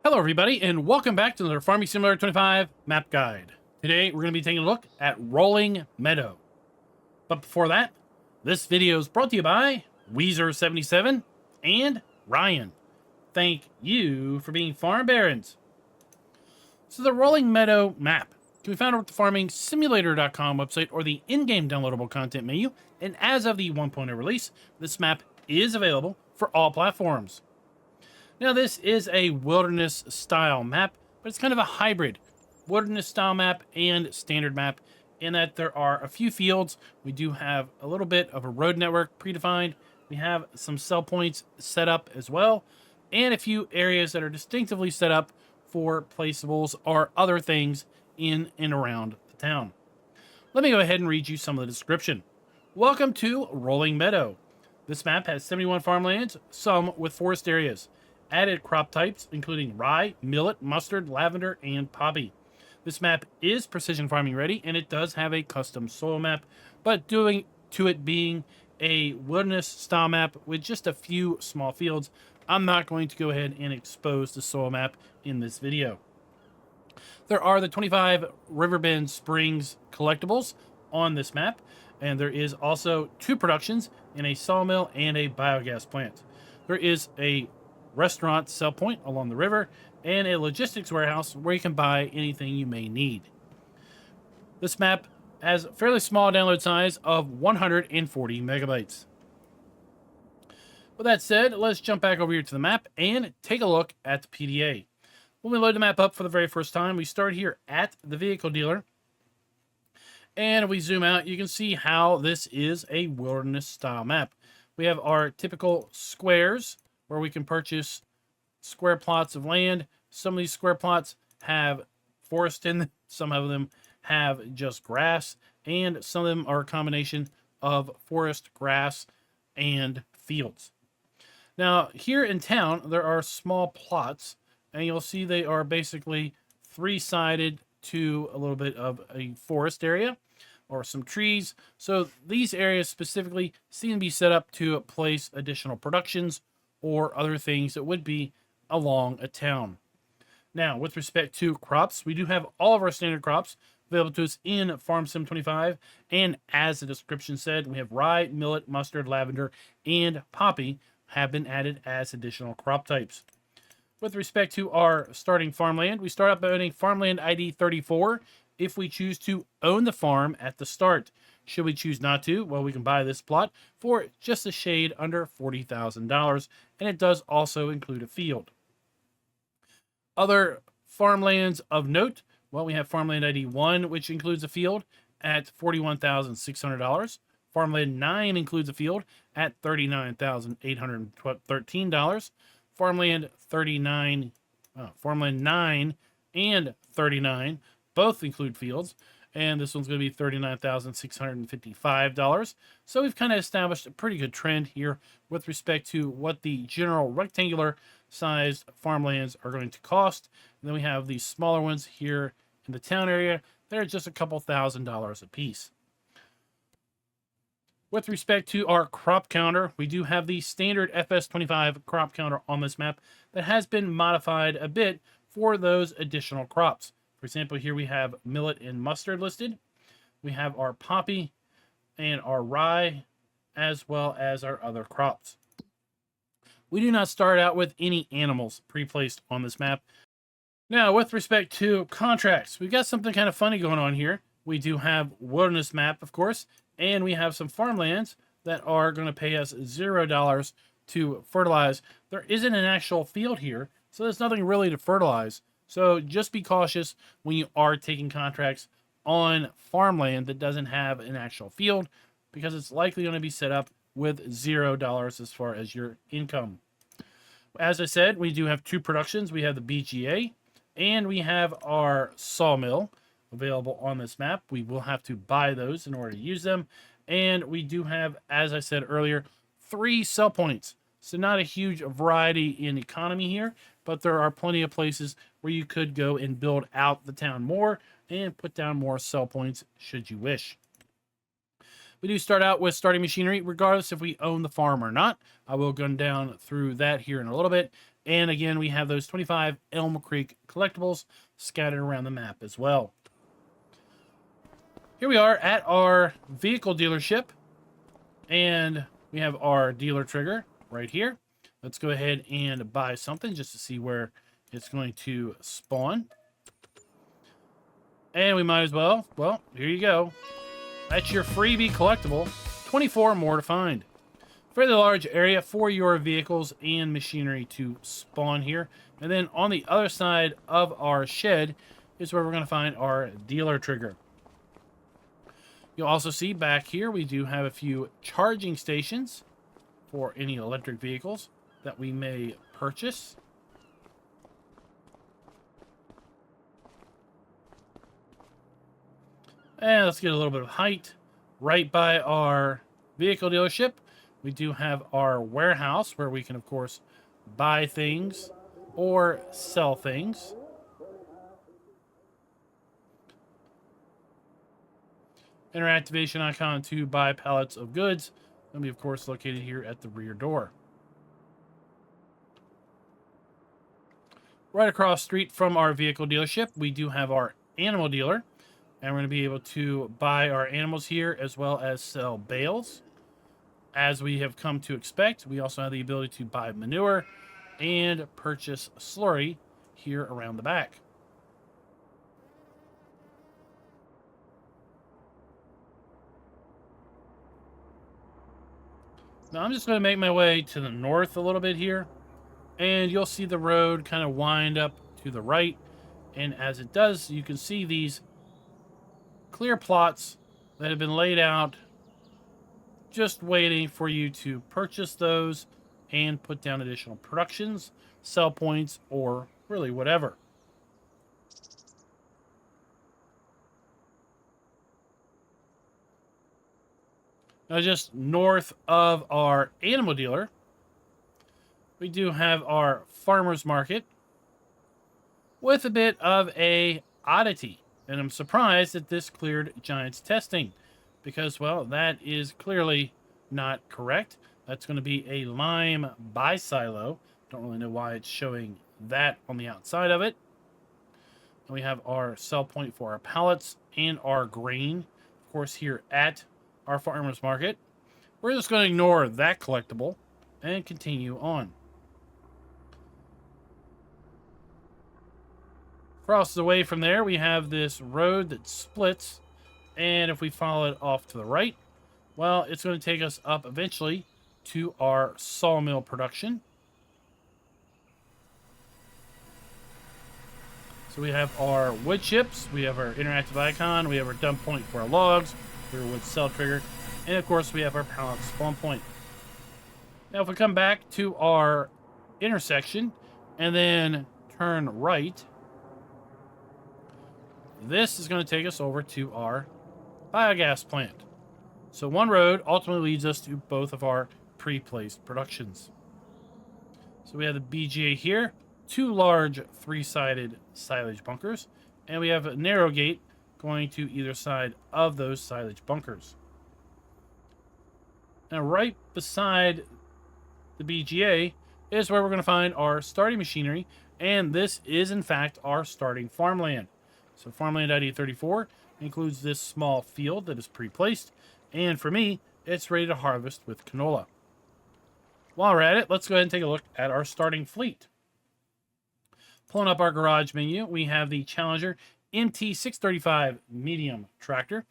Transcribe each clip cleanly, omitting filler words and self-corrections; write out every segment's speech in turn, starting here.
Hello everybody, and welcome back to another Farming Simulator 25 map guide. Today we're going to be taking a look at Rolling Meadow. But before that, this video is brought to you by Weezer77 and Ryan. Thank you for being farm barons. So the Rolling Meadow map can be found over at the farmingsimulator.com website or the in-game downloadable content menu, and as of the 1.0 release, this map is available for all platforms. Now, this is a wilderness style map, but it's kind of a hybrid wilderness style map and standard map in that there are a few fields. We do have a little bit of a road network predefined. We have some sell points set up as well, and a few areas that are distinctively set up for placeables or other things in and around the town. Let me go ahead and read you some of the description. Welcome to Rolling Meadow. This map has 71 farmlands, some with forest areas. Added crop types, including rye, millet, mustard, lavender, and poppy. This map is precision farming ready, and it does have a custom soil map, but due to it being a wilderness style map with just a few small fields, I'm not going to go ahead and expose the soil map in this video. There are the 25 Riverbend Springs collectibles on this map, and there is also 2 productions in a sawmill and a biogas plant. There is a restaurant sell point along the river, and a logistics warehouse where you can buy anything you may need. This map has a fairly small download size of 140 megabytes. With that said, let's jump back over here to the map and take a look at the PDA. When we load the map up for the very first time, we start here at the vehicle dealer. And if we zoom out, you can see how this is a wilderness style map. We have our typical squares where we can purchase square plots of land. Some of these square plots have forest in them. Some of them have just grass. And some of them are a combination of forest, grass, and fields. Now, here in town, there are small plots. And you'll see they are basically 3-sided to a little bit of a forest area or some trees. So these areas specifically seem to be set up to place additional productions or other things that would be along a town. Now, with respect to crops, we do have all of our standard crops available to us in Farm Sim 25, and as the description said, we have rye, millet, mustard, lavender, and poppy have been added as additional crop types. With respect to our starting farmland, we start out by owning farmland ID 34 if we choose to own the farm at the start. Should we choose not to, well, we can buy this plot for just a shade under $40,000, and it does also include a field. Other farmlands of note, well, we have farmland ID 1, which includes a field at $41,600. Farmland 9 includes a field at $39,813. Farmland 9 and 39 both include fields, and this one's going to be $39,655. So we've kind of established a pretty good trend here with respect to what the general rectangular sized farmlands are going to cost. And then we have these smaller ones here in the town area that are just a couple $1,000s a piece. With respect to our crop counter, we do have the standard FS25 crop counter on this map that has been modified a bit for those additional crops. For example, here we have millet and mustard listed. We have our poppy and our rye, as well as our other crops. We do not start out with any animals pre-placed on this map. Now, with respect to contracts, we've got something kind of funny going on here. We do have wilderness map, of course, and we have some farmlands that are going to pay us $0 to fertilize. There isn't an actual field here, so there's nothing really to fertilize. So just be cautious when you are taking contracts on farmland that doesn't have an actual field, because it's likely going to be set up with $0 as far as your income. As I said, we do have 2 productions. We have the BGA and we have our sawmill available on this map. We will have to buy those in order to use them. And we do have, as I said earlier, 3 sell points. So not a huge variety in economy here, but there are plenty of places where you could go and build out the town more and put down more sell points should you wish. We do start out with starting machinery, regardless if we own the farm or not. I will go down through that here in a little bit. And again, we have those 25 Elm Creek collectibles scattered around the map as well. Here we are at our vehicle dealership, and we have our dealer trigger right here. Let's go ahead and buy something just to see where it's going to spawn. And we might as well, here you go. That's your freebie collectible. 24 more to find. Fairly large area for your vehicles and machinery to spawn here. And then on the other side of our shed is where we're going to find our dealer trigger. You'll also see back here we do have a few charging stations for any electric vehicles that we may purchase. And let's get a little bit of height. Right by our vehicle dealership, we do have our warehouse where we can, of course, buy things or sell things. Enter activation icon to buy pallets of goods. It'll be, of course, located here at the rear door. Right across the street from our vehicle dealership, we do have our animal dealer. And we're going to be able to buy our animals here as well as sell bales. As we have come to expect, we also have the ability to buy manure and purchase slurry here around the back. Now I'm just going to make my way to the north a little bit here. And you'll see the road kind of wind up to the right. And as it does, you can see these clear plots that have been laid out, just waiting for you to purchase those and put down additional productions, sell points, or really whatever. Now, just north of our animal dealer, we do have our farmer's market with a bit of a oddity. And I'm surprised that this cleared Giants testing because, well, that is clearly not correct. That's going to be a lime bi-silo. Don't really know why it's showing that on the outside of it. And we have our sell point for our pallets and our grain, of course, here at our farmer's market. We're just going to ignore that collectible and continue on. Across the way from there, we have this road that splits, and if we follow it off to the right, well, it's going to take us up eventually to our sawmill production. So we have our wood chips, we have our interactive icon, we have our dump point for our logs, for our wood cell trigger, and of course we have our pallet spawn point. Now if we come back to our intersection and then turn right, this is going to take us over to our biogas plant. So one road ultimately leads us to both of our pre-placed productions. So we have the BGA here, two large three-sided silage bunkers, and we have a narrow gate going to either side of those silage bunkers. Now right beside the BGA is where we're going to find our starting machinery, and this is in fact our starting farmland. So farmland ID 34 includes this small field that is pre-placed, and for me, it's ready to harvest with canola. While we're at it, let's go ahead and take a look at our starting fleet. Pulling up our garage menu, we have the Challenger MT635 medium tractor.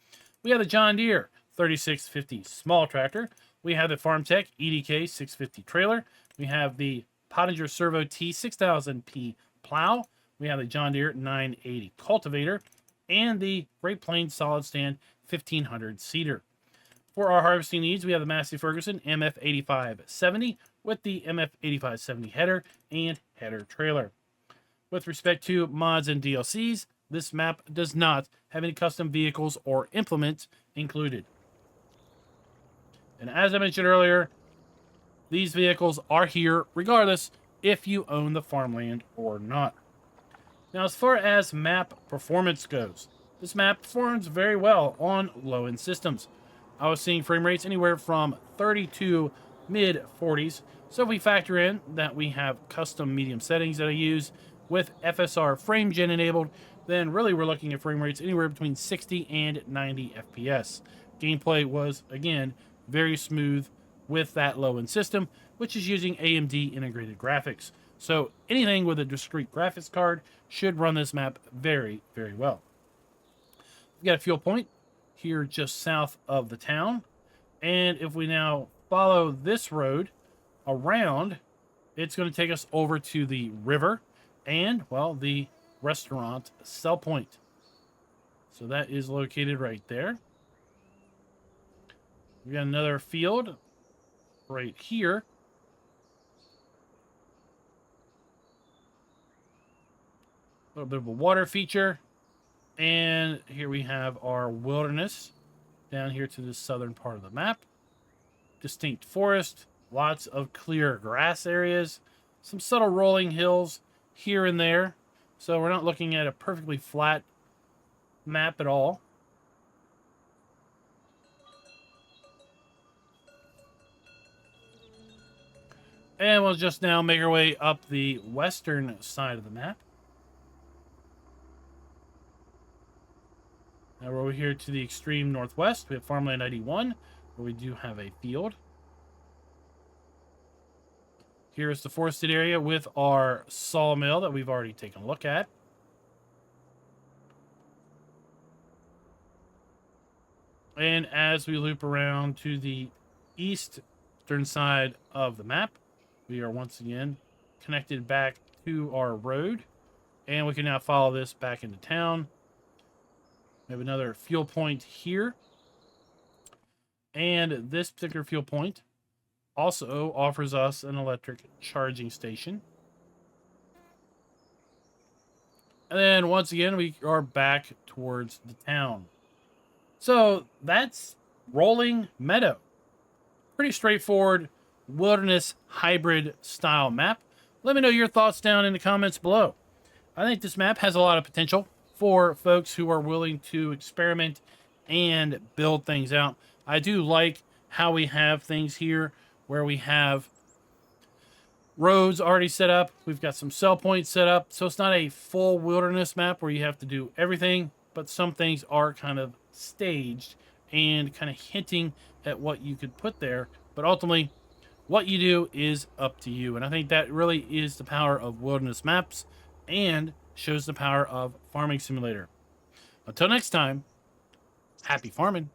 We have the John Deere 3650 small tractor. We have the FarmTech EDK 650 trailer. We have the Pottinger Servo T6000P plow. We have the John Deere 980 cultivator and the Great Plains Solid Stand 1500 seeder. For our harvesting needs, we have the Massey Ferguson MF8570 with the MF8570 header and header trailer. With respect to mods and DLCs, this map does not have any custom vehicles or implements included. And as I mentioned earlier, these vehicles are here regardless if you own the farmland or not. Now, as far as map performance goes, this map performs very well on low-end systems. I was seeing frame rates anywhere from 30 to mid 40s. So if we factor in that we have custom medium settings that I use with FSR frame gen enabled, then really we're looking at frame rates anywhere between 60 and 90 FPS. Gameplay was, again, very smooth with that low-end system, which is using AMD integrated graphics. So anything with a discrete graphics card should run this map very, very well. We've got a fuel point here just south of the town. And if we now follow this road around, it's going to take us over to the river and, well, the restaurant sell point. So that is located right there. We got another field right here. A little bit of a water feature. And here we have our wilderness down here to the southern part of the map. Distinct forest, lots of clear grass areas, some subtle rolling hills here and there. So we're not looking at a perfectly flat map at all. And we'll just now make our way up the western side of the map. Now we're over here to the extreme northwest. We have Farmland 91, where we do have a field. Here is the forested area with our sawmill that we've already taken a look at. And as we loop around to the eastern side of the map, we are once again connected back to our road. And we can now follow this back into town. We have another fuel point here. And this particular fuel point also offers us an electric charging station. And then once again, we are back towards the town. So that's Rolling Meadow. Pretty straightforward wilderness hybrid style map. Let me know your thoughts down in the comments below. I think this map has a lot of potential for folks who are willing to experiment and build things out. I do like how we have things here where we have roads already set up. We've got some sell points set up. So it's not a full wilderness map where you have to do everything, but some things are kind of staged and kind of hinting at what you could put there. But ultimately, what you do is up to you. And I think that really is the power of wilderness maps and shows the power of Farming Simulator. Until next time, happy farming.